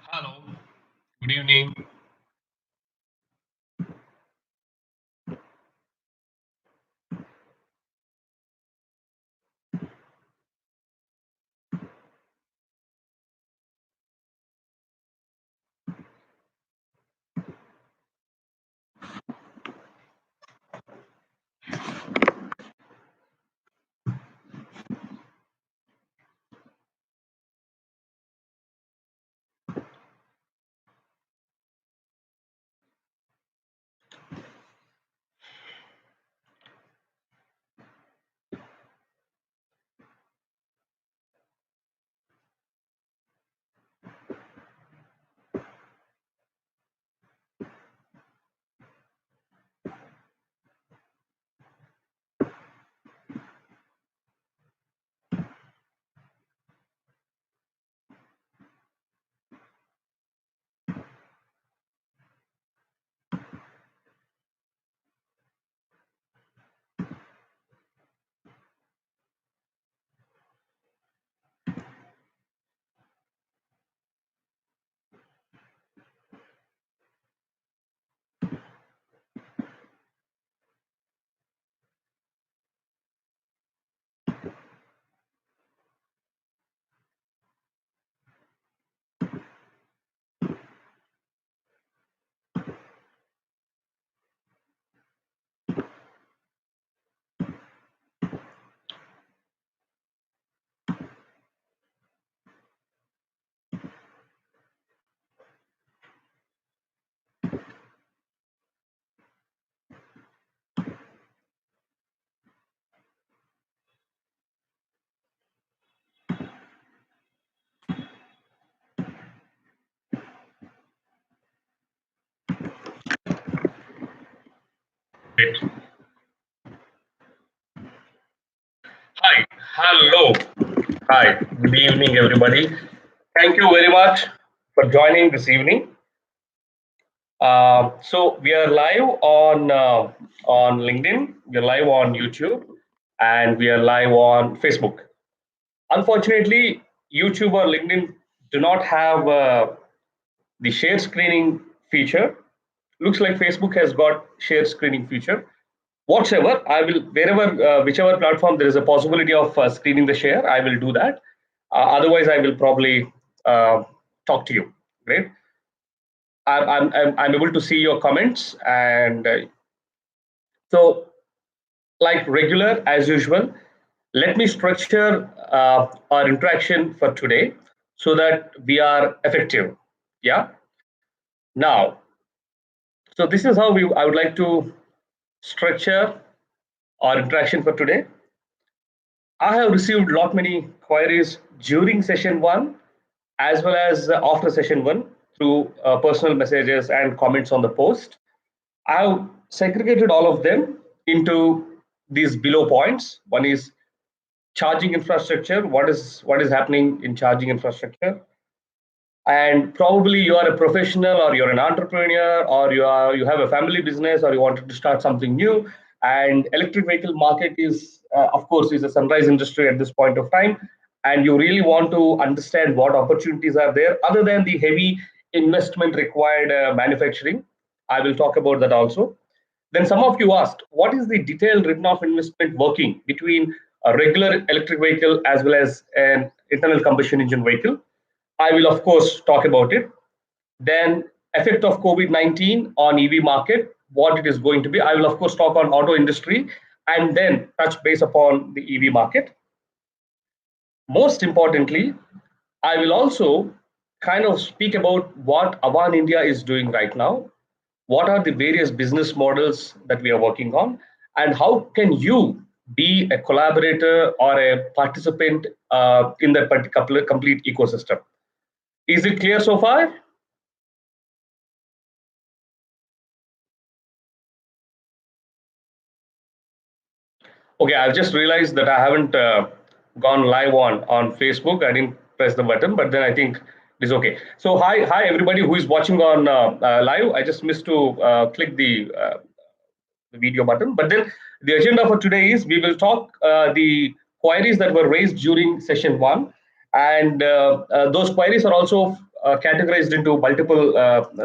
Hello, good evening. Great. Hi, hello. Hi, good evening, everybody. Thank you very much for joining this evening. So we are live on LinkedIn, we are live on YouTube, and we are live on Facebook. Unfortunately, YouTube or LinkedIn do not have the share screening feature. Looks like Facebook has got share screening feature. Whatever, I will, wherever, whichever platform there is a possibility of screening the share, I will do that. Otherwise, I will probably talk to you. Great. I'm able to see your comments, and so, like regular as usual, let me structure our interaction for today so that we are effective. Yeah. Now, so this is how I would like to structure our interaction for today. I have received lot many queries during session one as well as after session one through personal messages and comments on the post. I have segregated all of them into these below points. One is charging infrastructure. What is happening in charging infrastructure? And probably you are a professional, or you're an entrepreneur, or you have a family business, or you wanted to start something new, and electric vehicle market is of course is a sunrise industry at this point of time, and you really want to understand what opportunities are there other than the heavy investment required manufacturing. I will talk about that also. Then some of you asked, what is the detailed written off investment working between a regular electric vehicle as well as an internal combustion engine vehicle? I will of course talk about it. Then effect of COVID-19 on EV market, what it is going to be. I will of course talk on auto industry and then touch base upon the EV market. Most importantly, I will also kind of speak about what Avan India is doing right now, what are the various business models that we are working on, and how can you be a collaborator or a participant in that particular complete ecosystem. Is it clear so far? Okay, I've just realized that I haven't gone live on Facebook. I didn't press the button, but then I think it is okay. So hi everybody who is watching on live. I just missed to click the video button. But then the agenda for today is we will talk the queries that were raised during session one, and those queries are also categorized into multiple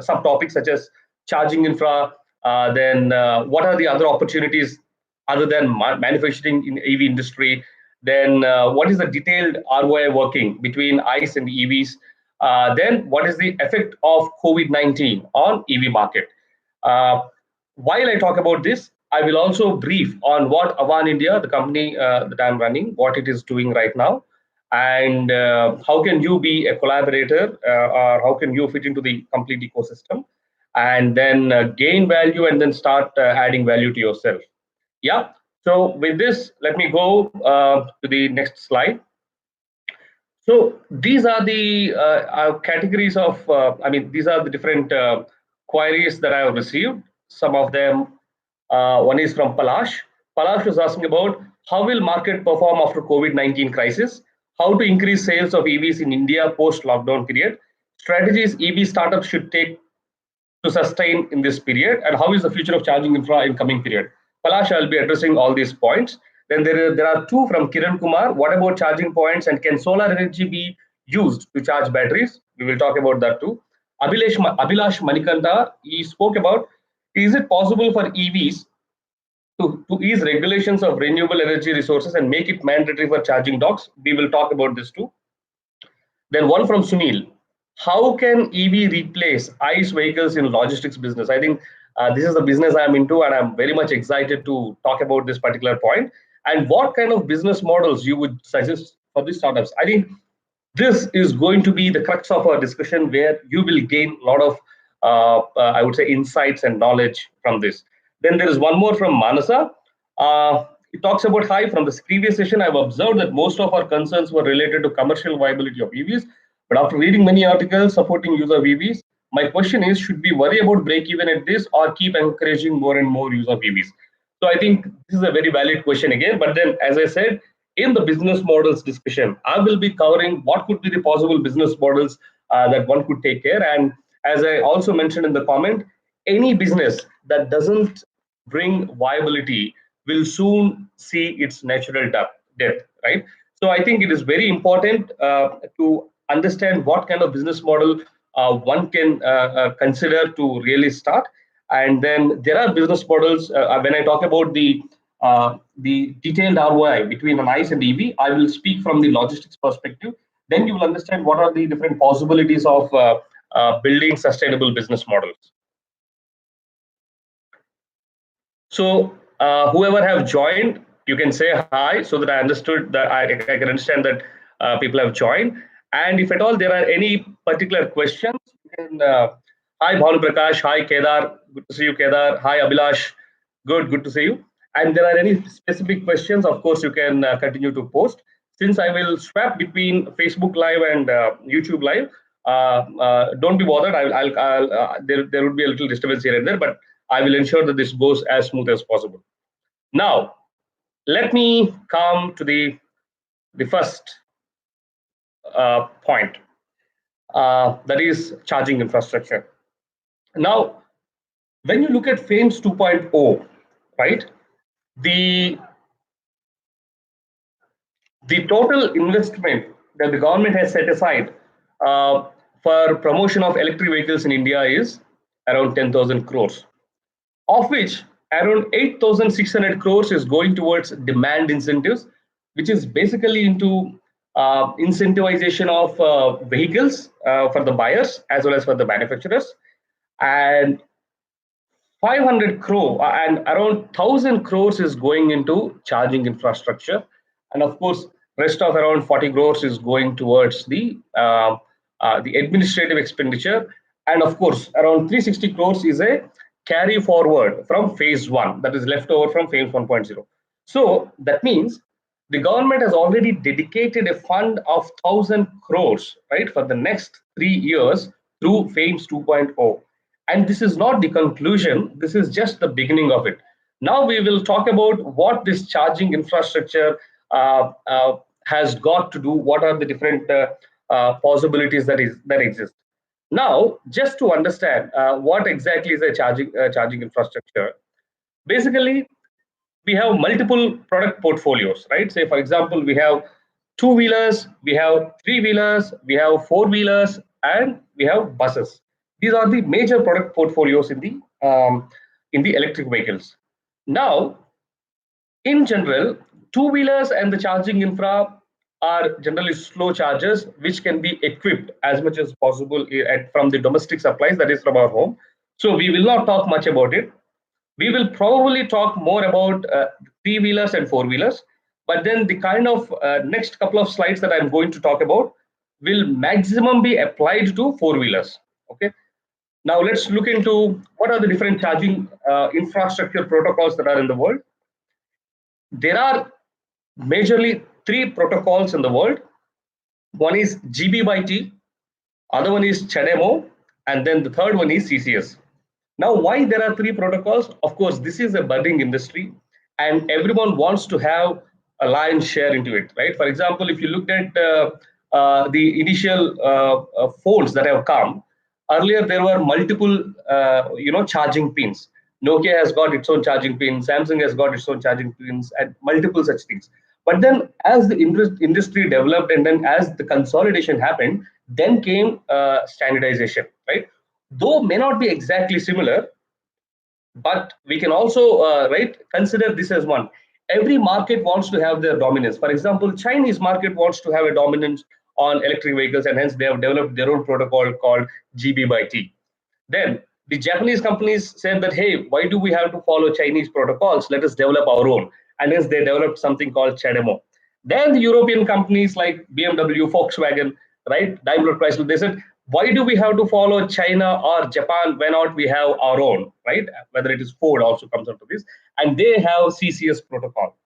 subtopics such as charging infra. Then what are the other opportunities other than manufacturing in EV industry? Then what is the detailed ROI working between ICE and EVs? Then what is the effect of COVID-19 on EV market? Uh, while I talk about this, I will also brief on what Avan India, the company that I'm running, what it is doing right now, and how can you be a collaborator, or how can you fit into the complete ecosystem, and then gain value and then start adding value to yourself. Yeah. So with this, let me go to the next slide. So these are the categories of, these are the different queries that I have received. Some of them, one is from Palash. Palash was asking about how will market perform after COVID-19 crisis, how to increase sales of EVs in India post-lockdown period, strategies EV startups should take to sustain in this period, and how is the future of charging infra in coming period. Palash, I'll be addressing all these points. Then there are two from Kiran Kumar. What about charging points and can solar energy be used to charge batteries? We will talk about that too. Abhilash Manikanta, he spoke about, is it possible for EVs to ease regulations of renewable energy resources and make it mandatory for charging docks? We will talk about this too. Then one from Sunil. How can EV replace ICE vehicles in logistics business? I think this is the business I'm into, and I'm very much excited to talk about this particular point. And what kind of business models you would suggest for these startups? I think this is going to be the crux of our discussion, where you will gain a lot of, I would say, insights and knowledge from this. Then there is one more from Manasa. It talks about, hi, from this previous session, I've observed that most of our concerns were related to commercial viability of EVs. But after reading many articles supporting use of EVs, my question is, should we worry about break even at this or keep encouraging more and more use of EVs? So I think this is a very valid question again. But then, as I said, in the business models discussion, I will be covering what could be the possible business models that one could take care. And as I also mentioned in the comment, any business that doesn't bring viability will soon see its natural death, right? So I think it is very important to understand what kind of business model one can consider to really start. And then there are business models. When I talk about the detailed ROI between an ICE and EV, I will speak from the logistics perspective. Then you will understand what are the different possibilities of building sustainable business models. So whoever have joined, you can say hi so that I understood that I can understand that people have joined. And if at all there are any particular questions, you can. Hi Bhanu Prakash, hi Kedar, good to see you Kedar. Hi Abhilash, good to see you. And there are any specific questions, of course you can continue to post. Since I will swap between Facebook Live and YouTube Live, don't be bothered. There would be a little disturbance here and there, but I will ensure that this goes as smooth as possible. Now, let me come to the first point, that is charging infrastructure. Now, when you look at FAMES 2.0, right, the the total investment that the government has set aside uh, for promotion of electric vehicles in India is around 10,000 crores, of which around 8,600 crores is going towards demand incentives, which is basically into incentivization of vehicles for the buyers as well as for the manufacturers. And 500 crore and around 1,000 crores is going into charging infrastructure. And of course, rest of around 40 crores is going towards the administrative expenditure. And of course, around 360 crores is a carry forward from phase one, that is left over from phase 1.0. So that means the government has already dedicated a fund of 1,000 crores, right, for the next 3 years through phase 2.0. And this is not the conclusion, this is just the beginning of it. Now we will talk about what this charging infrastructure has got to do. What are the different possibilities that exist? Now, just to understand what exactly is a charging infrastructure, basically we have multiple product portfolios, right? Say, for example, we have two-wheelers, we have three-wheelers, we have four-wheelers, and we have buses. These are the major product portfolios in the electric vehicles. Now, in general, two-wheelers and the charging infra are generally slow chargers, which can be equipped as much as possible from the domestic supplies, that is from our home. So we will not talk much about it. We will probably talk more about three-wheelers and four-wheelers, but then the kind of next couple of slides that I'm going to talk about will maximum be applied to four-wheelers. Okay. Now let's look into what are the different charging infrastructure protocols that are in the world. There are majorly three protocols in the world. One is GB by T, other one is CHAdeMO, and then the third one is CCS. Now, why there are three protocols? Of course, this is a budding industry, and everyone wants to have a lion's share into it, right? For example, if you looked at the initial phones that have come, earlier there were multiple, charging pins. Nokia has got its own charging pin, Samsung has got its own charging pins, and multiple such things. But then, as the industry developed and then as the consolidation happened, then came standardization, right? Though may not be exactly similar, but we can also consider this as one. Every market wants to have their dominance. For example, Chinese market wants to have a dominance on electric vehicles, and hence they have developed their own protocol called GB by T. Then the Japanese companies said that, hey, why do we have to follow Chinese protocols? Let us develop our own. And hence they developed something called CHAdeMO. Then the European companies like BMW, Volkswagen, right, Daimler Chrysler, they said, why do we have to follow China or Japan? Why not we have our own, right? Whether it is Ford also comes into this. And they have CCS protocol.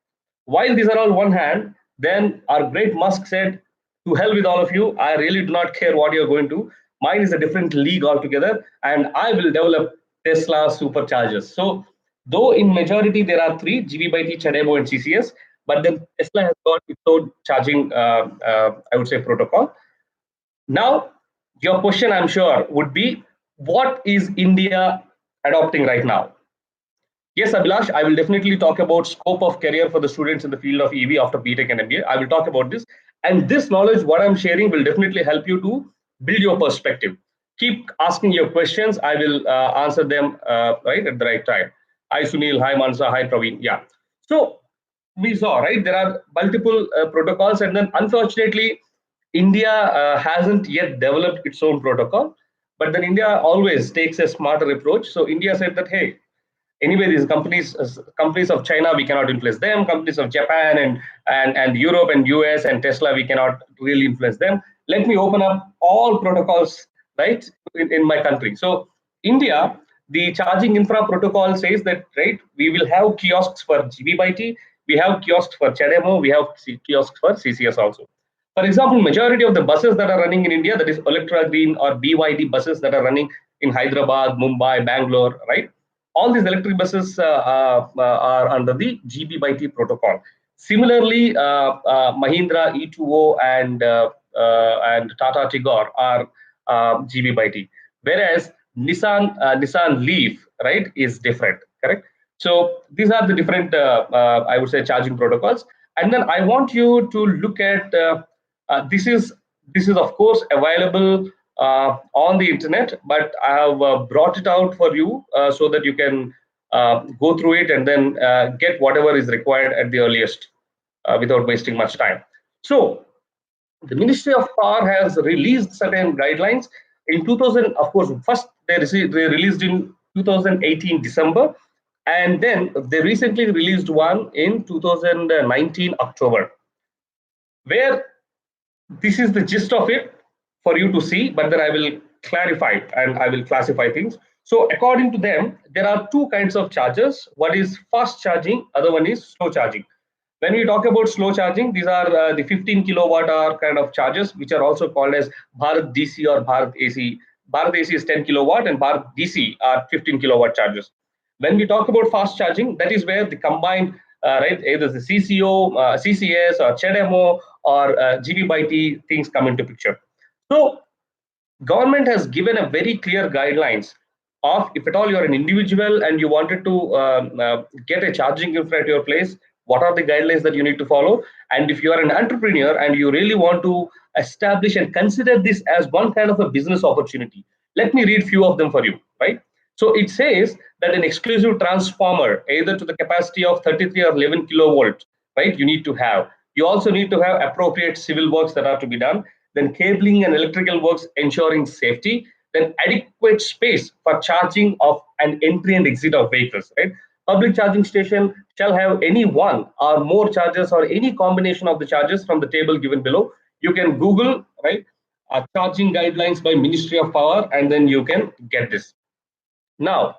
While these are all one hand, then our great Musk said, to hell with all of you. I really do not care what you're going to. Mine is a different league altogether, and I will develop Tesla superchargers. So, though in majority there are three, GB by T, CHAdeMO, and CCS, but then Tesla has got its own charging, I would say, protocol. Now, your question, I'm sure, would be, what is India adopting right now? Yes, Abhilash, I will definitely talk about scope of career for the students in the field of EV after BTech and MBA. I will talk about this. And this knowledge, what I'm sharing, will definitely help you to build your perspective. Keep asking your questions. I will answer them right at the right time. Hi, Sunil. Hi, Mansa. Hi, Praveen. Yeah. So we saw, right, there are multiple protocols. And then unfortunately, India hasn't yet developed its own protocol. But then India always takes a smarter approach. So India said that, hey, anyway, these companies of China, we cannot influence them. Companies of Japan and Europe and US and Tesla, we cannot really influence them. Let me open up all protocols, right, in my country. So India, the charging infra protocol says that, right, we will have kiosks for GB by T, we have kiosks for CHAdeMO, we have kiosks for CCS also. For example, majority of the buses that are running in India, that is Electra Green or BYD buses that are running in Hyderabad, Mumbai, Bangalore, right? All these electric buses are under the GB by T protocol. Similarly, Mahindra E2O and Tata Tigor are GB by T, whereas Nissan Leaf, right, is different. Correct. So these are the different, I would say, charging protocols. And then I want you to look at this is of course available on the internet, but I have brought it out for you so that you can go through it and then get whatever is required at the earliest without wasting much time. So the Ministry of Power has released certain guidelines in 2000. Of course, first they released in 2018 December, and then they recently released one in 2019 October, where this is the gist of it for you to see, but then I will clarify and I will classify things. So according to them, there are two kinds of chargers. One is fast charging, other one is slow charging. When we talk about slow charging, these are the 15 kilowatt hour kind of chargers, which are also called as Bharat DC or Bharat AC. Bharat AC is 10 kilowatt and Bharat DC are 15 kilowatt chargers. When we talk about fast charging, that is where the combined, right, either the CCO, CCS, or CHEDEMO, or GB by T things come into picture. So government has given a very clear guidelines of, if at all you're an individual and you wanted to get a charging infra at your place, what are the guidelines that you need to follow. And if you are an entrepreneur and you really want to establish and consider this as one kind of a business opportunity, let me read few of them for you, right? So it says that an exclusive transformer, either to the capacity of 33 or 11 kilovolts, right, you need to have. You also need to have appropriate civil works that are to be done, then cabling and electrical works ensuring safety, then adequate space for charging of an entry and exit of vehicles, right? Public charging station shall have any one or more chargers or any combination of the chargers from the table given below. You can Google, right, charging guidelines by Ministry of Power, and then you can get this. Now,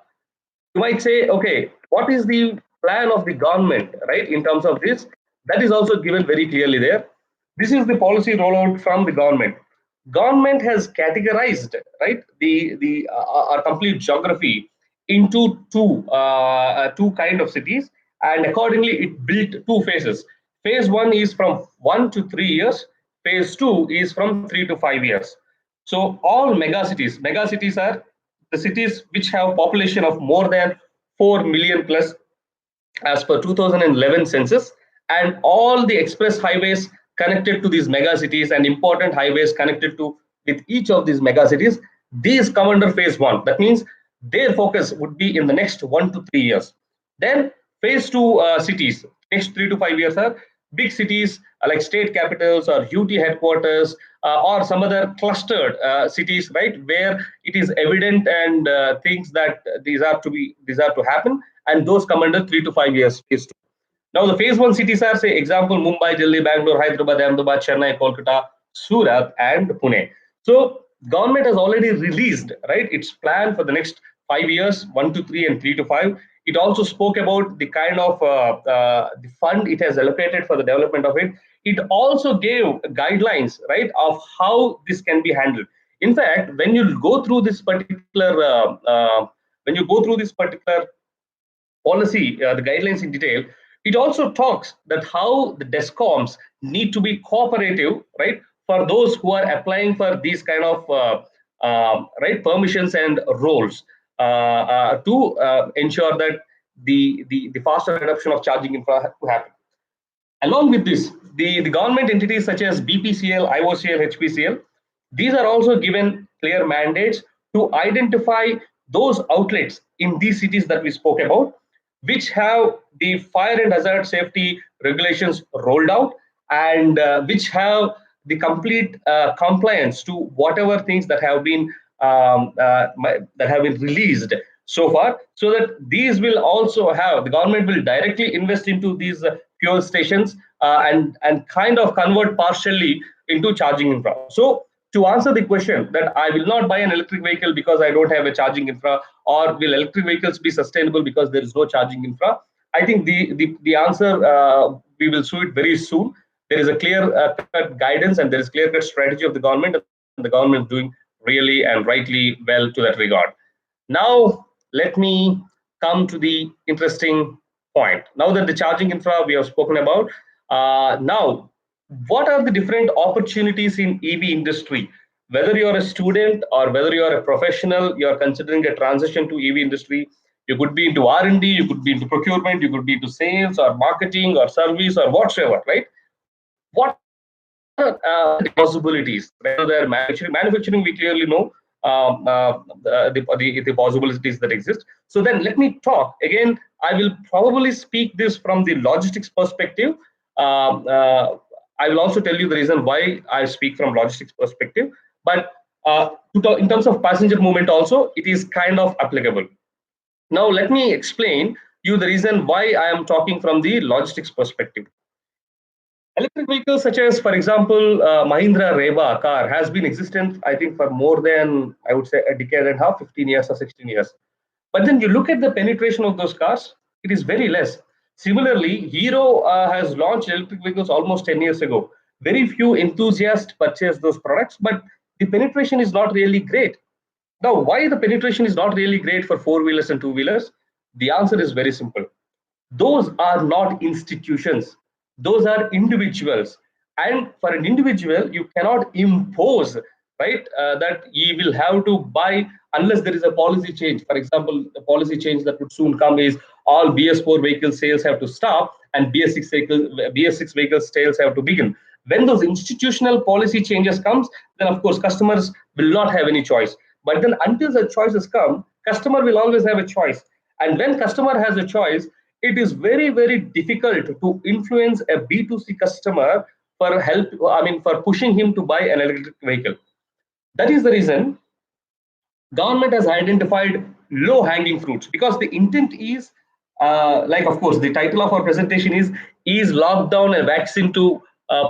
you might say, okay, what is the plan of the government, right, in terms of this? That is also given very clearly there. This is the policy rollout from the government. Government has categorized, right, the our complete geography into two kind of cities, and accordingly it built two phases. Phase one is from 1 to 3 years. Phase two is from 3 to 5 years. So all megacities are the cities which have population of more than 4 million plus as per 2011 census, and all the express highways connected to these mega cities and important highways connected to with each of these mega cities, these come under phase one. That means their focus would be in the next 1 to 3 years. Then phase two cities, next 3 to 5 years are big cities like state capitals or UT headquarters, or some other clustered cities, right, where it is evident and things that these are to happen, and those come under 3 to 5 years phase two. Now, the phase one cities are, say, example, Mumbai, Delhi, Bangalore, Hyderabad, Ahmedabad, Chennai, Kolkata, Surat, and Pune. So, government has already released, right, its plan for the next 5 years, 1 to 3 and 3 to 5. It also spoke about the kind of the fund it has allocated for the development of it. It also gave guidelines, right, of how this can be handled. In fact, when you go through this particular policy, the guidelines in detail, it also talks that how the DESCOMs need to be cooperative, right, for those who are applying for these kind of right permissions and roles to ensure that the faster adoption of charging infra to happen. Along with this, the government entities such as BPCL, IOCL, HPCL, these are also given clear mandates to identify those outlets in these cities that we spoke about, which have the fire and hazard safety regulations rolled out, and which have the complete compliance to whatever things that have been released so far, so that these will also have, the government will directly invest into these fuel stations, and kind of convert partially into charging infra. So to answer the question that I will not buy an electric vehicle because I don't have a charging infra, or will electric vehicles be sustainable because there is no charging infra, I think the answer, we will see it very soon. There is a clear cut guidance, and there is clear cut strategy of the government, and the government is doing really and rightly well to that regard. Now, let me come to the interesting point. Now that the charging infra we have spoken about, now what are the different opportunities in EV industry? Whether you're a student or whether you're a professional, you're considering a transition to EV industry. You could be into R&D, you could be into procurement, you could be into sales or marketing or service or whatsoever, right? What are the possibilities? Whether they're manufacturing, we clearly know the possibilities that exist. So then let me talk again. I will probably speak this from the logistics perspective. Um, uh, I will also tell you the reason why I speak from logistics perspective. But in terms of passenger movement, also it is kind of applicable. Now let me explain you the reason why I am talking from the logistics perspective. Electric vehicles, such as, for example, Mahindra Reva car, has been existent, I think, for more than, I would say, a decade and a half, 15 years or 16 years. But then you look at the penetration of those cars, it is very less. Similarly, Hero has launched electric vehicles almost 10 years ago. Very few enthusiasts purchase those products, but the penetration is not really great. Now, why the penetration is not really great for four wheelers and two wheelers? The answer is very simple. Those are not institutions, those are individuals. And for an individual you cannot impose, right, that he will have to buy unless there is a policy change. For example, the policy change that would soon come is all BS4 vehicle sales have to stop and BS6 vehicle sales have to begin. When those institutional policy changes comes, then of course customers will not have any choice. But then until the choices come, customer will always have a choice. And when customer has a choice, it is very, very difficult to influence a B2C customer for help, I mean, for pushing him to buy an electric vehicle. That is the reason government has identified low hanging fruits, because the intent is, like of course the title of our presentation is lockdown a vaccine to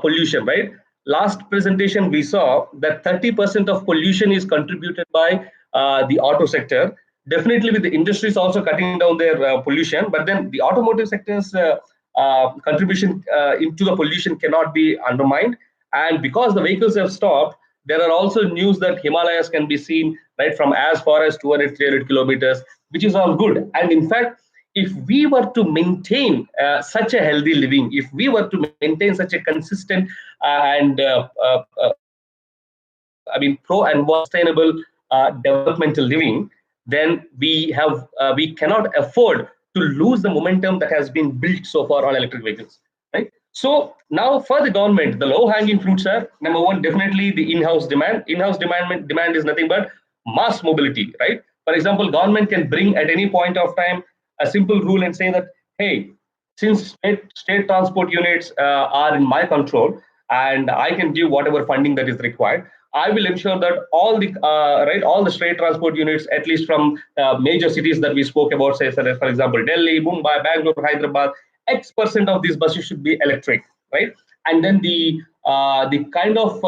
pollution, right? Last presentation we saw that 30% of pollution is contributed by the auto sector. Definitely with the industries also cutting down their pollution, but then the automotive sector's contribution into the pollution cannot be undermined. And because the vehicles have stopped, there are also news that Himalayas can be seen right from as far as 200, 300 kilometers, which is all good. And in fact, if we were to maintain such a healthy living, if we were to maintain such a consistent and sustainable developmental living, then we cannot afford to lose the momentum that has been built so far on electric vehicles, right? So now for the government, the low-hanging fruits are number one, definitely the in-house demand. In-house demand is nothing but mass mobility, right? For example, government can bring at any point of time a simple rule and say that, hey, since state transport units are in my control and I can give whatever funding that is required, I will ensure that all the state transport units, at least from major cities that we spoke about, say for example Delhi, Mumbai, Bangalore, Hyderabad, X% of these buses should be electric, right? And then the kind of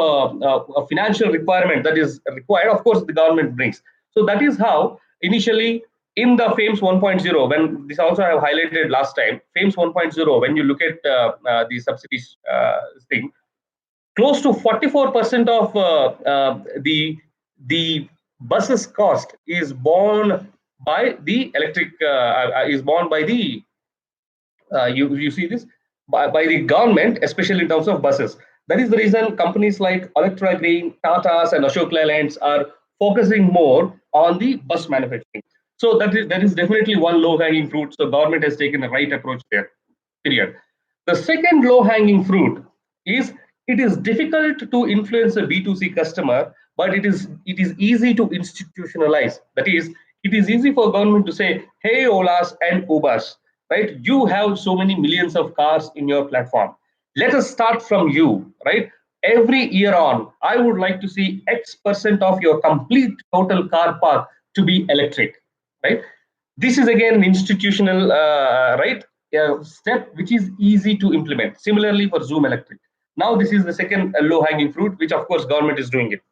financial requirement that is required, of course, the government brings. So that is how initially in the FAMES 1.0, when this also I have highlighted last time, FAMES 1.0, when you look at the subsidies thing, close to 44% of the bus's cost is borne by the electric is borne by the you see this by the government, especially in terms of buses. That is the reason companies like Electra Green, Tatas, and Ashok Leylands are focusing more on the bus manufacturing. So that is definitely one low hanging fruit. So government has taken the right approach there. Period. The second low hanging fruit is it is difficult to influence a B2C customer, but it is easy to institutionalize. That is, it is easy for government to say, hey, Olas and Ubers, right? You have so many millions of cars in your platform. Let us start from you, right? Every year on, I would like to see X% of your complete total car park to be electric, right? This is again an institutional right step which is easy to implement. Similarly for Zoom Electric. Now this is the second low hanging fruit, which of course government is doing it.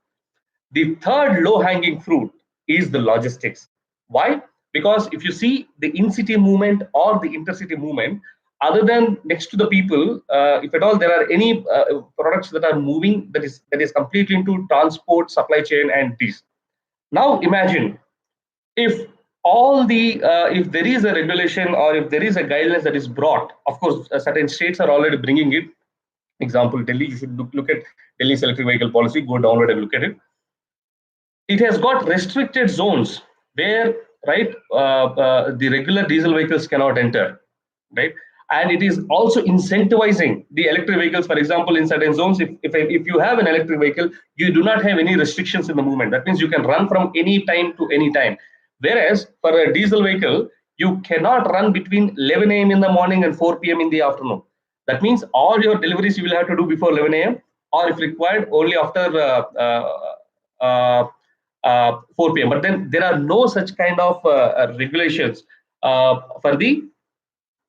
The third low hanging fruit is the logistics. Why? Because if you see the in-city movement or the intercity movement, other than next to the people, if at all there are any products that are moving, that is completely into transport, supply chain, and these. Now imagine if all the if there is a regulation or if there is a guidelines that is brought. Of course certain states are already bringing it. Example Delhi, you should look at Delhi's electric vehicle policy, go download and look at it. It has got restricted zones where, right, the regular diesel vehicles cannot enter, right? And it is also incentivizing the electric vehicles. For example, in certain zones, if you have an electric vehicle, you do not have any restrictions in the movement. That means you can run from any time to any time. Whereas for a diesel vehicle, you cannot run between 11 a.m. in the morning and 4 p.m. in the afternoon. That means all your deliveries you will have to do before 11 a.m. or if required only after 4 p.m. But then there are no such kind of regulations for the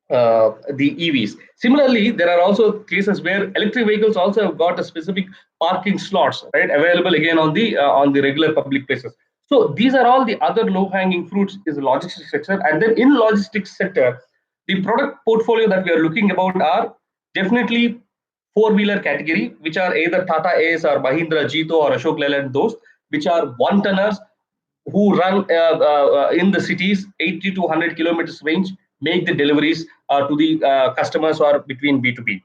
EVs. Similarly, there are also cases where electric vehicles also have got a specific parking slots, right, available again on the regular public places. So these are all the other low-hanging fruits is the logistics sector. And then in logistics sector, the product portfolio that we are looking about are definitely four-wheeler category, which are either Tata Ace or Mahindra Jeeto or Ashok Leyland, those which are one tonners who run in the cities 80 to 100 kilometers range make the deliveries to the customers or between B2B.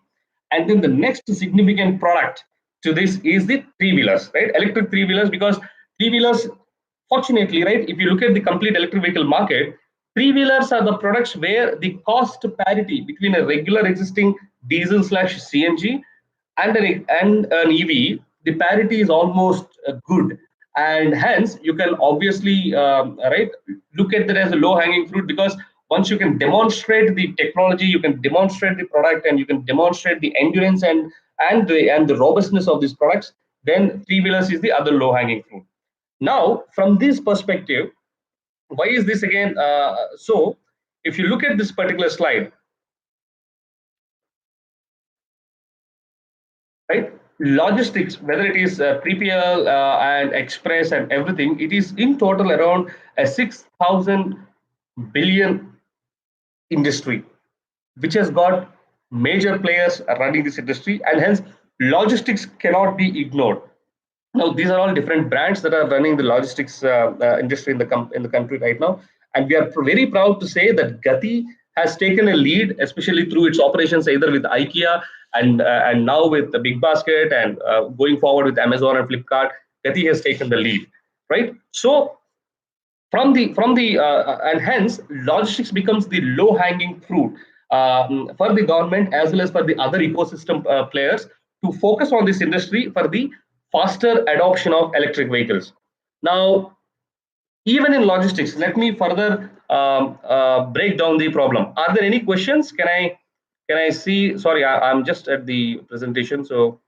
And then the next significant product to this is the three wheelers, right? Electric three wheelers, because three wheelers, fortunately, right, if you look at the complete electric vehicle market, three wheelers are the products where the cost parity between a regular existing diesel slash CNG and an EV, the parity is almost good, and hence you can obviously right, look at that as a low hanging fruit, because once you can demonstrate the technology, you can demonstrate the product, and you can demonstrate the endurance and the robustness of these products, then three wheelers is the other low hanging fruit. Now, from this perspective, why is this again so? If you look at this particular slide, right, logistics, whether it is 3PL and express and everything, it is in total around a 6,000 billion industry, which has got major players running this industry, and hence logistics cannot be ignored. Now, these are all different brands that are running the logistics industry in the country right now, and we are very proud to say that Gati has taken a lead, especially through its operations either with IKEA and now with the Big Basket, and going forward with Amazon and Flipkart. Gati has taken the lead, right? So and hence logistics becomes the low hanging fruit for the government as well as for the other ecosystem players to focus on this industry for the faster adoption of electric vehicles. Now, even in logistics, let me further break down the problem. Are there any questions? Can I see? Sorry, I'm just at the presentation. So,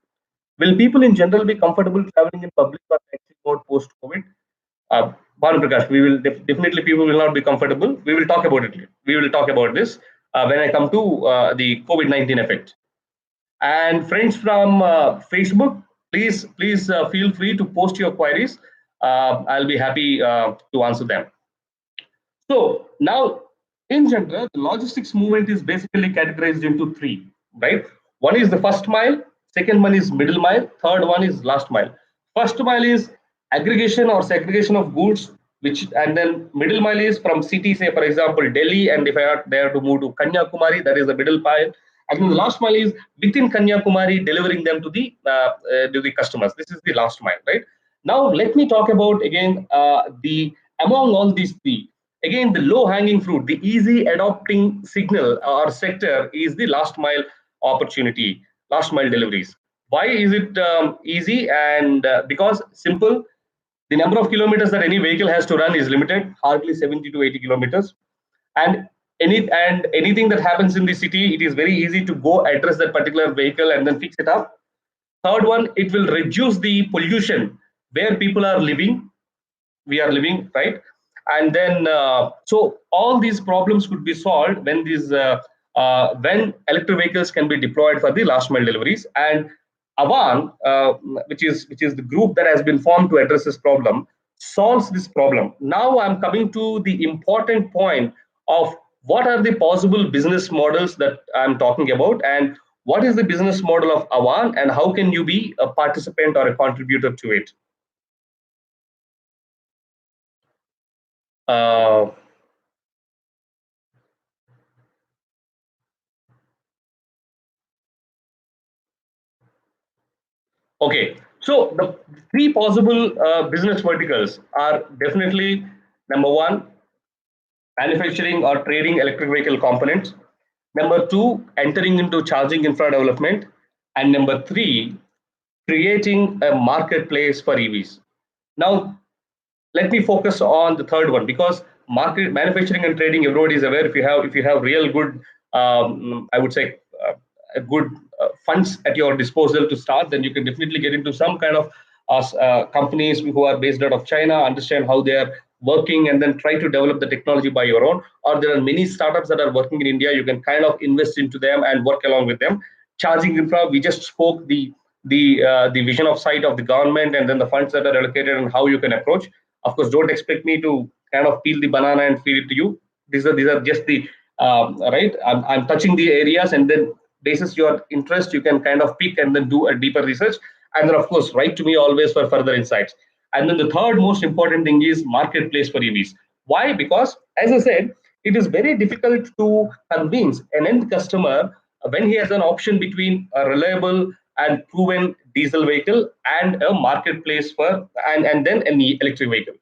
will people in general be comfortable traveling in public or taxi mode post COVID? Bhanu Prakash, we will definitely, people will not be comfortable. We will talk about it. We will talk about this when I come to the COVID-19 effect. And friends from Facebook, please feel free to post your queries. I'll be happy to answer them. So now, in general, the logistics movement is basically categorized into three, right? One is the first mile, second one is middle mile, third one is last mile. First mile is aggregation or segregation of goods, which, and then middle mile is from city, say for example Delhi, and if I are there to move to Kanyakumari, that is the middle mile. And then the last mile is within Kanyakumari, delivering them to the customers. This is the last mile, right? Now let me talk about again the among all these three. Again, the low hanging fruit, the easy adopting signal or sector is the last mile opportunity, last mile deliveries. Why is it easy? And because simple, the number of kilometers that any vehicle has to run is limited, hardly 70 to 80 kilometers. And anything that happens in the city, it is very easy to go address that particular vehicle and then fix it up. Third one, it will reduce the pollution where people are living, we are living, right? And then so all these problems could be solved when electric vehicles can be deployed for the last mile deliveries. And Avan, which is the group that has been formed to address this problem, solves this problem. Now I'm coming to the important point of what are the possible business models that I'm talking about, and what is the business model of Avan, and how can you be a participant or a contributor to it. uh, Okay, so the three possible business verticals are definitely: number one, manufacturing or trading electric vehicle components; number two, entering into charging infra development; and number three, creating a marketplace for EVs. Now, let me focus on the third one, because market manufacturing and trading, everybody is aware. If you have real good I would say a good funds at your disposal to start, then you can definitely get into some kind of companies who are based out of China, understand how they are working, and then try to develop the technology by your own. Or there are many startups that are working in India, you can kind of invest into them and work along with them. Charging infra, we just spoke the vision of sight of the government, and then the funds that are allocated and how you can approach. Of course, don't expect me to kind of peel the banana and feed it to you. These are just the right. I'm touching the areas, and then basis your interest, you can kind of pick and then do a deeper research, and then of course write to me always for further insights. And then the third most important thing is marketplace for EVs. Why? Because, as I said, it is very difficult to convince an end customer when he has an option between a reliable and proven diesel vehicle and a marketplace for and then an electric vehicle.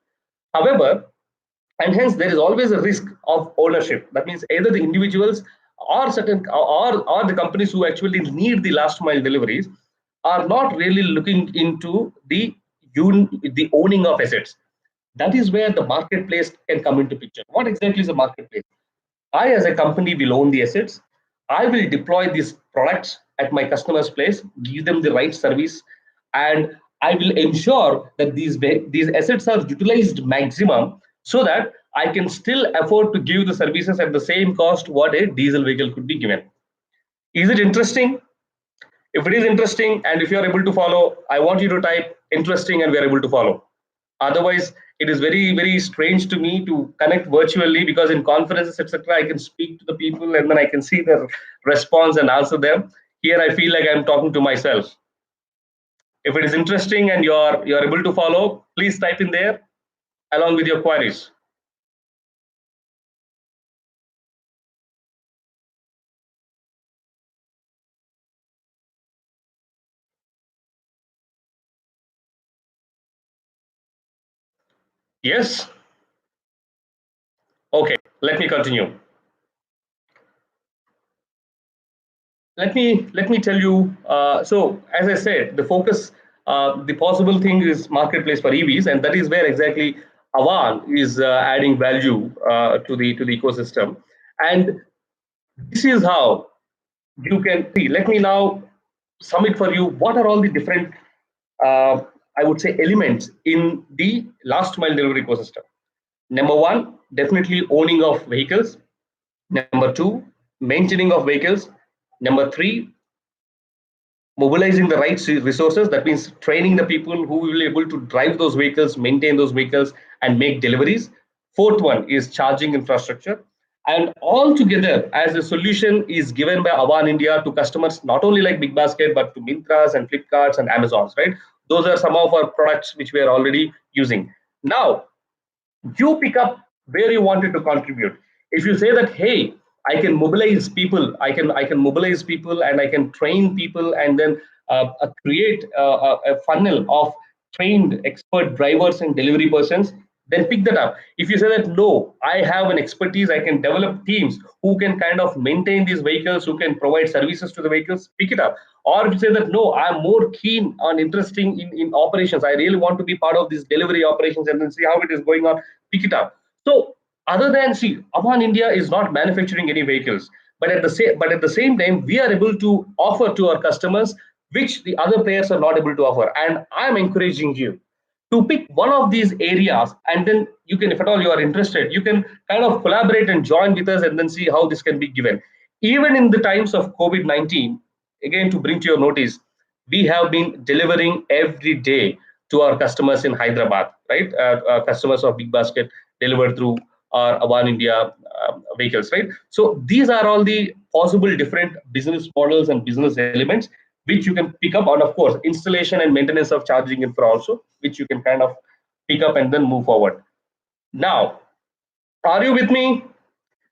However, and hence there is always a risk of ownership. That means either the individuals or or the companies who actually need the last mile deliveries are not really looking into the owning of assets. That is where the marketplace can come into picture. What exactly is a marketplace? I, as a company, will own the assets. I will deploy these products at my customer's place, give them the right service, and I will ensure that these assets are utilized maximum so that I can still afford to give the services at the same cost what a diesel vehicle could be given. Is it interesting? If it is interesting and if you are able to follow, I want you to type interesting and we are able to follow. Otherwise, it is very, very strange to me to connect virtually because in conferences, etc., I can speak to the people and then I can see their response and answer them. Here, I feel like I'm talking to myself. If it is interesting and you're able to follow, please type in there along with your queries. Yes? Okay, let me continue. Let me tell you, so as I said, the focus, the possible thing is marketplace for EVs, and that is where exactly Avan is adding value to the ecosystem. And this is how you can see. Let me now sum it for you. What are all the different, uh, I would say, elements in the last mile delivery ecosystem? Number one, definitely owning of vehicles. Number two, maintaining of vehicles. Number three, mobilizing the right resources. That means training the people who will be able to drive those vehicles, maintain those vehicles, and make deliveries. Fourth one is charging infrastructure. And all together, as a solution, is given by Avan India to customers, not only like Big Basket, but to Mintras and Flipkarts and Amazons, right? Those are some of our products which we are already using. Now, you pick up where you wanted to contribute. If you say that, hey, I can mobilize people and I can train people and then create a funnel of trained expert drivers and delivery persons, then pick that up. If you say that, no, I have an expertise, I can develop teams who can kind of maintain these vehicles, who can provide services to the vehicles, pick it up. Or if you say that, no, I'm more keen on interesting in operations, I really want to be part of these delivery operations and then see how it is going on, pick it up. So other than, see, Aman India is not manufacturing any vehicles, but at the same time, we are able to offer to our customers which the other players are not able to offer. And I'm encouraging you to pick one of these areas, and then you can, if at all you are interested, you can kind of collaborate and join with us and then see how this can be given. Even in the times of COVID-19, again, to bring to your notice, we have been delivering every day to our customers in Hyderabad, right? Customers of Big Basket delivered through our Avan India vehicles, right? So these are all the possible different business models and business elements which you can pick up on. Of course, installation and maintenance of charging infra also, which you can kind of pick up and then move forward. Now, are you with me?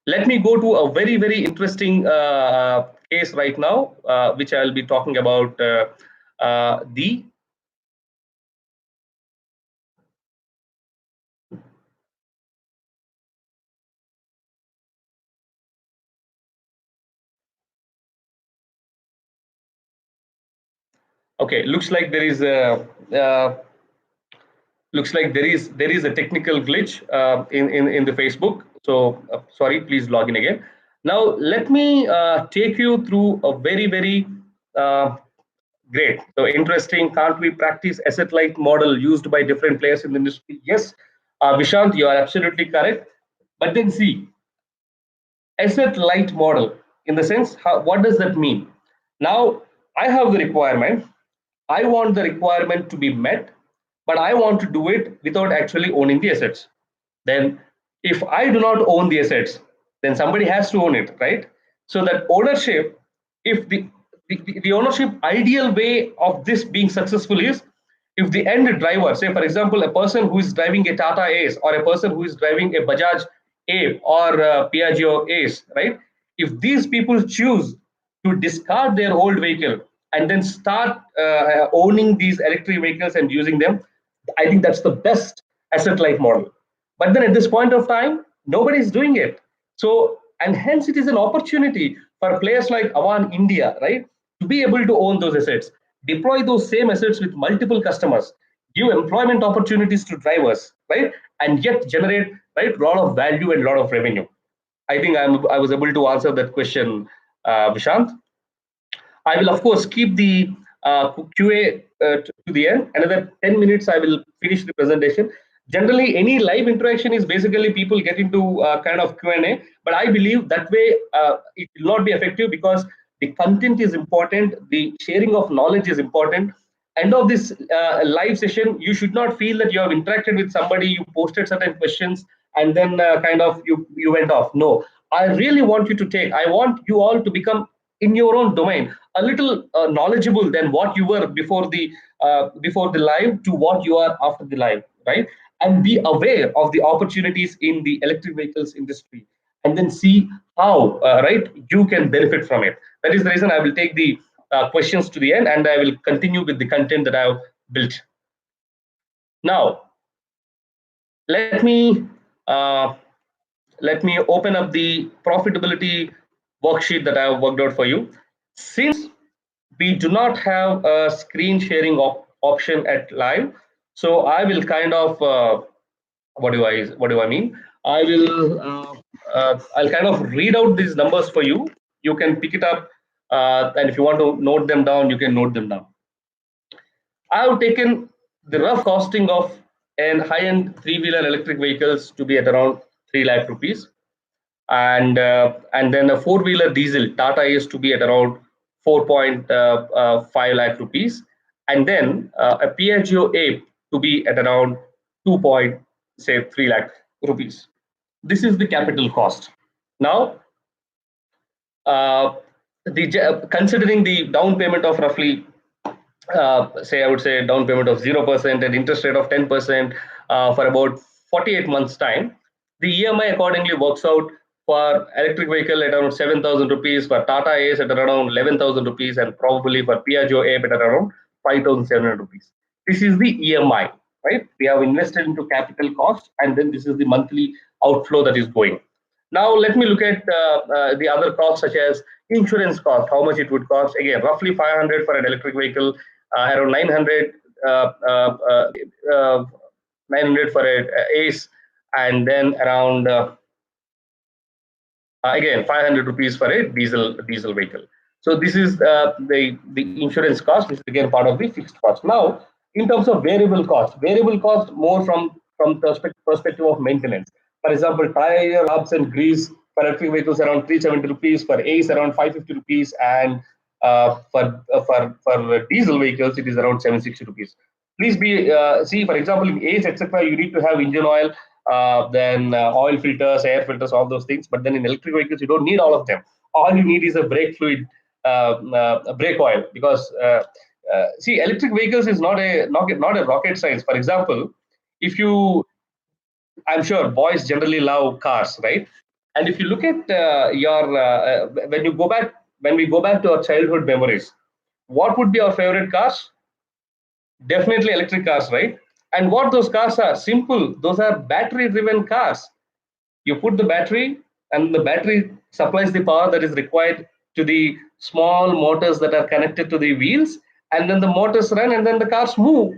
Let me go to a very, very interesting case right now, which I'll be talking about the okay. Looks like there is a technical glitch in the Facebook. So sorry, please log in again. Now let me take you through a very, very uh, great, so interesting. Can't we practice asset light model used by different players in the industry? Yes, Vishant, you are absolutely correct. But then see, asset light model, in the sense, what does that mean? Now I have the requirement. I want the requirement to be met, but I want to do it without actually owning the assets. Then, if I do not own the assets, then somebody has to own it, right? So that ownership, if the ownership ideal way of this being successful is If the end driver, say for example, a person who is driving a Tata Ace or a person who is driving a Bajaj A or Piaggio Ace, right? If these people choose to discard their old vehicle and then start owning these electric vehicles and using them, I think that's the best asset life model. But then at this point of time, nobody is doing it. So, and hence it is an opportunity for players like Avan India, right, to be able to own those assets, deploy those same assets with multiple customers, give employment opportunities to drivers, right, and yet generate right a lot of value and a lot of revenue. I think I was able to answer that question, Vishant. I will, of course, keep the QA to the end. Another 10 minutes, I will finish the presentation. Generally, any live interaction is basically people get into kind of Q&A, but I believe that way it will not be effective because the content is important, the sharing of knowledge is important. End of this live session, you should not feel that you have interacted with somebody, you posted certain questions, and then kind of you went off. No, I really want you to take. I want you all to become in your own domain a little knowledgeable than what you were before the live to what you are after the live, right? And be aware of the opportunities in the electric vehicles industry, and then see how right you can benefit from it. That is the reason I will take the questions to the end, and I will continue with the content that I have built. Now, let me uh, let me open up the profitability worksheet that I have worked out for you. Since we do not have a screen sharing option at live, so I will kind of what do I mean? I will I'll kind of read out these numbers for you. You can pick it up, and if you want to note them down, you can note them down. I have taken the rough costing of an high-end three-wheeler electric vehicles to be at around 3 lakh rupees, and then a four-wheeler diesel Tata is to be at around 4.5 lakh rupees, and then a Piaggio Ape to be at around 2 point say 3 lakh rupees. This is the capital cost. Now, uh, considering the down payment of roughly say I would say down payment of 0% and interest rate of 10% for about 48 months time, the EMI accordingly works out for electric vehicle at around 7,000 rupees, for Tata Ace at around 11,000 rupees, and probably for Piaggio Ape at around 5,700 rupees. This is the EMI, right? We have invested into capital cost, and then this is the monthly outflow that is going. Now, let me look at the other costs such as insurance cost, how much it would cost. Again, roughly 500 for an electric vehicle, around 900, uh, uh, uh, uh, 900 for a Ace, and then around again 500 rupees for a diesel vehicle. So this is the insurance cost, which is again part of the fixed cost. Now, in terms of variable cost more from perspective of maintenance. For example, tire, hubs, and grease for electric vehicles around 370 rupees, for Ace around 550 rupees, and for diesel vehicles it is around 760 rupees. Please be see, for example, in Ace etc. you need to have engine oil, then oil filters, air filters, all those things. But then in electric vehicles, you don't need all of them. All you need is a brake fluid, a brake oil, because see, electric vehicles is not a rocket science. For example, if you, I'm sure boys generally love cars, right? And if you look at when we go back to our childhood memories, what would be our favorite cars? Definitely electric cars, right? And what those cars are? Simple. Those are battery driven cars. You put the battery, and the battery supplies the power that is required to the small motors that are connected to the wheels, and then the motors run, and then the cars move.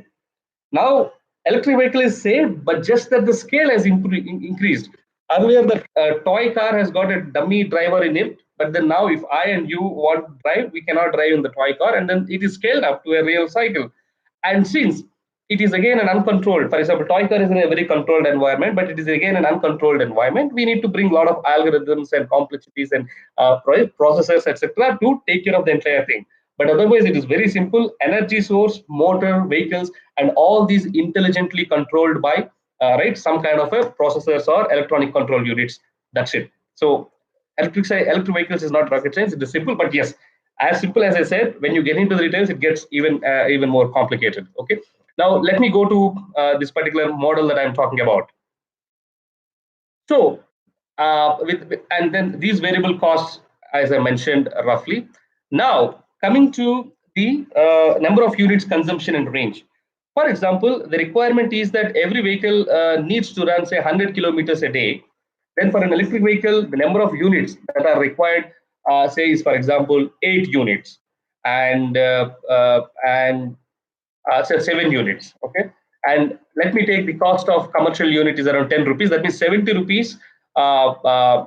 Now, electric vehicle is safe, but just that the scale has increased. Earlier, the toy car has got a dummy driver in it, but then now, if I and you want to drive, we cannot drive in the toy car, and then it is scaled up to a real cycle. And since it is again an uncontrolled, for example, toy car is in a very controlled environment, but it is again an uncontrolled environment. We need to bring a lot of algorithms and complexities and processors, etc., to take care of the entire thing. But otherwise, it is very simple: energy source, motor, vehicles, and all these intelligently controlled by right some kind of a processors or electronic control units. That's it. So electric vehicles is not rocket science. It is simple, but yes, as simple as I said, when you get into the details, it gets even more complicated. Okay. Now, let me go to this particular model that I'm talking about. So, and then these variable costs, as I mentioned roughly. Now, coming to the number of units consumption and range. For example, the requirement is that every vehicle needs to run, say, 100 kilometers a day. Then, for an electric vehicle, the number of units that are required, say, is, for example, 8 units, and so 7 units. Okay, and let me take the cost of commercial unit is around 10 rupees. That means 70 rupees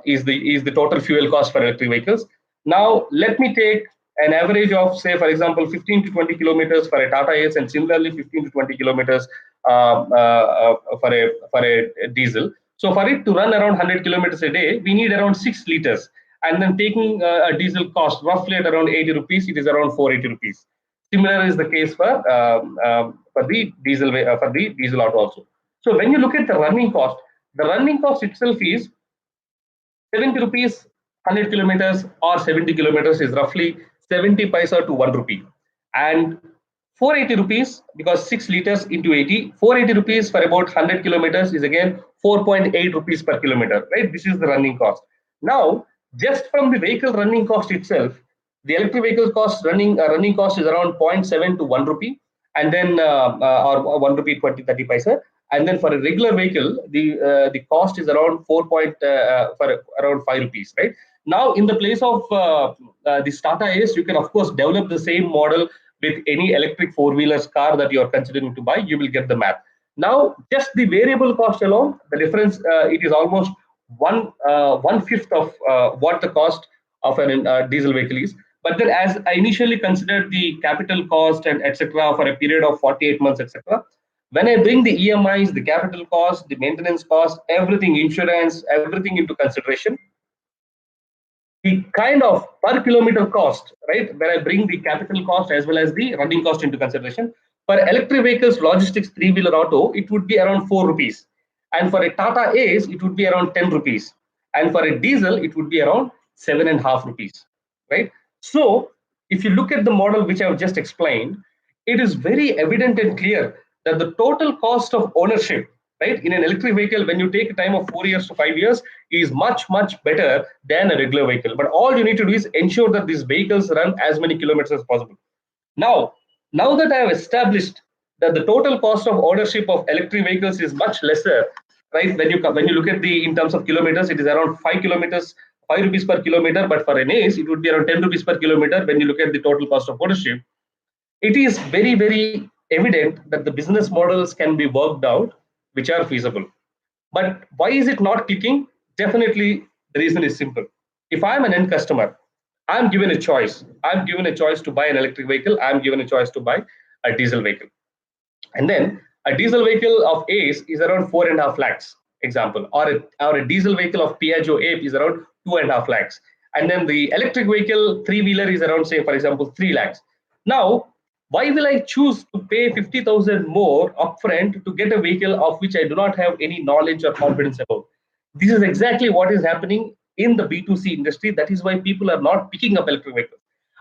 is the total fuel cost for electric vehicles. Now let me take an average of, say, for example, 15 to 20 kilometers for a Tata Ace, and similarly 15 to 20 kilometers for a diesel. So for it to run around 100 kilometers a day, we need around 6 liters. And then taking a diesel cost roughly at around 80 rupees, it is around 480 rupees. Similar is the case for the diesel auto also. So when you look at the running cost itself is 70 rupees 100 kilometers or 70 kilometers is roughly 70 paisa to 1 rupee. And 480 rupees, because 6 liters into 80, 480 rupees for about 100 kilometers is again 4.8 rupees per kilometer, right? This is the running cost. Now, just from the vehicle running cost itself, the electric vehicle cost running cost is around zero point 0.7 to 1 rupee, and then or 1 rupee 20 30 paisa. And then for a regular vehicle, the cost is around for around 5 rupees, right? Now, in the place of the Tata Ace, you can of course develop the same model with any electric four-wheelers car that you are considering to buy. You will get the math. Now, just the variable cost alone, the difference it is almost one fifth of what the cost of an diesel vehicle is. But then, as I initially considered the capital cost and etc. for a period of 48 months, etc., when I bring the EMIs, the capital cost, the maintenance cost, everything, insurance, everything into consideration, the kind of per kilometer cost, right, when I bring the capital cost as well as the running cost into consideration, for electric vehicles, logistics three-wheeler auto, it would be around 4 rupees. And for a Tata Ace, it would be around 10 rupees. And for a diesel, it would be around 7.5 rupees, right? So if you look at the model which I've just explained, it is very evident and clear that the total cost of ownership, right, in an electric vehicle, when you take a time of 4 years to 5 years, is much, much better than a regular vehicle. But all you need to do is ensure that these vehicles run as many kilometers as possible. Now, now that I have established that the total cost of ownership of electric vehicles is much lesser, right? When you look at the in terms of kilometers, it is around 5 kilometers, 5 rupees per kilometer. But for an Ace, it would be around 10 rupees per kilometer when you look at the total cost of ownership. It is very, very evident that the business models can be worked out which are feasible. But why is it not clicking? Definitely, the reason is simple. If I'm an end customer, I'm given a choice. I'm given a choice to buy an electric vehicle. I'm given a choice to buy a diesel vehicle. And then a diesel vehicle of Ace is around 4.5 lakhs, example, or a diesel vehicle of Piaggio Ape is around 2.5 lakhs. And then the electric vehicle three-wheeler is around, say, for example, 3 lakhs. Now, why will I choose to pay 50,000 more upfront to get a vehicle of which I do not have any knowledge or confidence about? This is exactly what is happening in the B2C industry. That is why people are not picking up electric vehicles.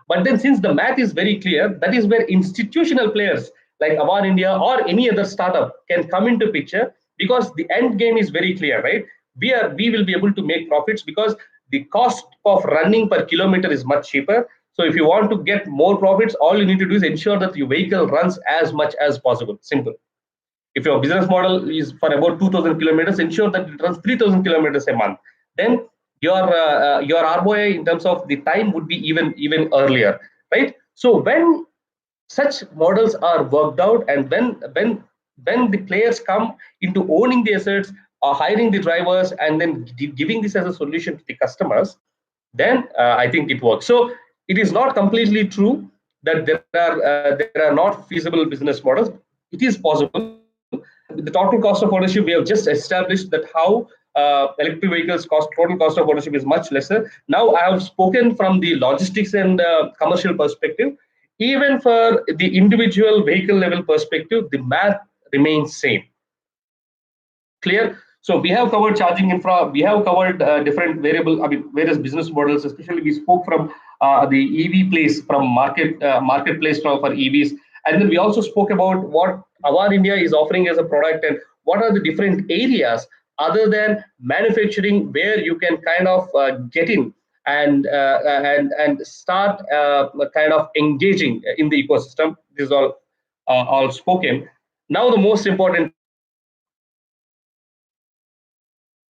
But then, since the math is very clear, that is where institutional players like Avan India or any other startup can come into picture, because the end game is very clear, right? We will be able to make profits because the cost of running per kilometer is much cheaper. So if you want to get more profits, all you need to do is ensure that your vehicle runs as much as possible. Simple. If your business model is for about 2,000 kilometers, ensure that it runs 3,000 kilometers a month. Then your ROI in terms of the time would be even earlier, right? So when such models are worked out, and when the players come into owning the assets or hiring the drivers and then giving this as a solution to the customers, then I think it works. So it is not completely true that there are not feasible business models. It is possible. The total cost of ownership, we have just established that how electric vehicles total cost of ownership is much lesser. Now I have spoken from the logistics and commercial perspective. Even for the individual vehicle level perspective, the math remains same. Clear? So we have covered charging infra. We have covered different various business models. Especially, we spoke from the EV place, from marketplace for EVs, and then we also spoke about what Award India is offering as a product, and what are the different areas other than manufacturing where you can kind of get in and start kind of engaging in the ecosystem. This is all spoken. Now the most important,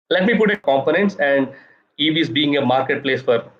let me put a components and EVs being a marketplace for